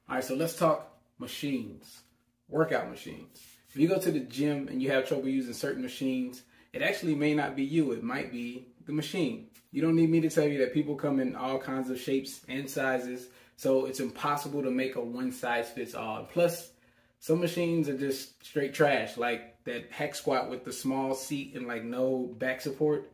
All right, so let's talk machines, workout machines. If you go to the gym and you have trouble using certain machines, it actually may not be you. It might be the machine. You don't need me to tell you that people come in all kinds of shapes and sizes, so it's impossible to make a one size fits all. Plus, some machines are just straight trash, like that hex squat with the small seat and like no back support.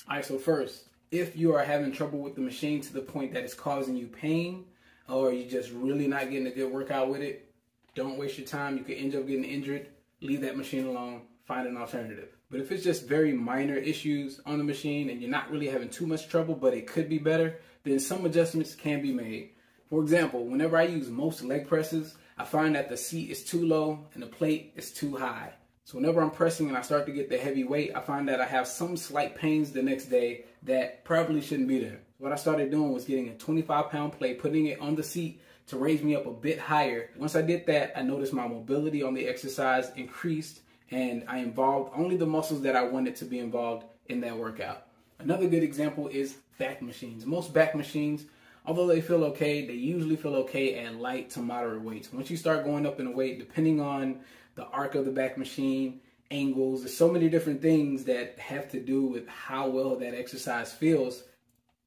All right, so first, if you are having trouble with the machine to the point that it's causing you pain, or you're just really not getting a good workout with it, don't waste your time. You could end up getting injured. Leave that machine alone. Find an alternative. But if it's just very minor issues on the machine and you're not really having too much trouble, but it could be better, then some adjustments can be made. For example, whenever I use most leg presses, I find that the seat is too low and the plate is too high. So whenever I'm pressing and I start to get the heavy weight, I find that I have some slight pains the next day that probably shouldn't be there. What I started doing was getting a 25-pound plate, putting it on the seat to raise me up a bit higher. Once I did that, I noticed my mobility on the exercise increased and I involved only the muscles that I wanted to be involved in that workout. Another good example is back machines. Most back machines, although they feel okay, they usually feel okay at light to moderate weights. Once you start going up in a weight, depending on the arc of the back machine, angles, there's so many different things that have to do with how well that exercise feels.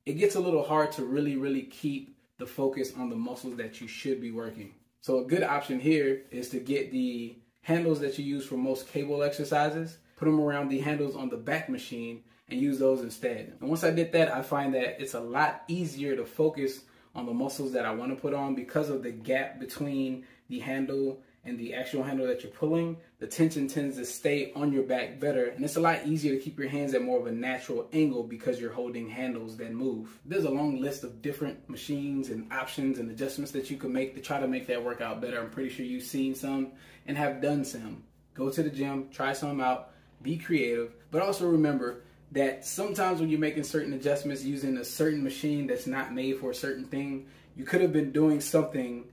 It gets a little hard to really keep the focus on the muscles that you should be working. So a good option here is to get the handles that you use for most cable exercises, put them around the handles on the back machine and use those instead. And once I did that, I find that it's a lot easier to focus on the muscles that I want to put on because of the gap between the handle and the actual handle that you're pulling. The tension tends to stay on your back better, and it's a lot easier to keep your hands at more of a natural angle because you're holding handles that move. There's a long list of different machines and options and adjustments that you can make to try to make that workout better. I'm pretty sure you've seen some and have done some. Go to the gym, try some out, be creative, but also remember that sometimes when you're making certain adjustments using a certain machine that's not made for a certain thing, you could have been doing something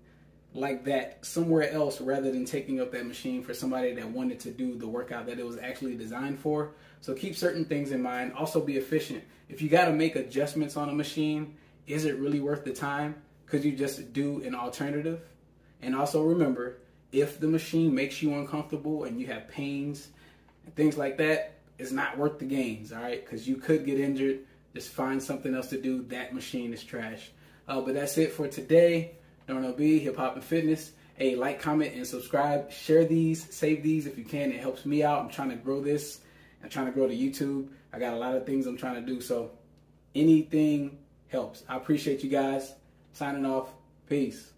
like that somewhere else rather than taking up that machine for somebody that wanted to do the workout that it was actually designed for. So keep certain things in mind. Also be efficient. If you got to make adjustments on a machine, is it really worth the time? Could you just do an alternative? And also remember, if the machine makes you uncomfortable and you have pains and things like that, it's not worth the gains, all right? Because you could get injured. Just find something else to do. That machine is trash. But that's it for today. Darnell B, Hip Hop and Fitness. Hey, like, comment, and subscribe. Share these, save these if you can. It helps me out. I'm trying to grow this. I'm trying to grow the YouTube. I got a lot of things I'm trying to do, so anything helps. I appreciate you guys. Signing off. Peace.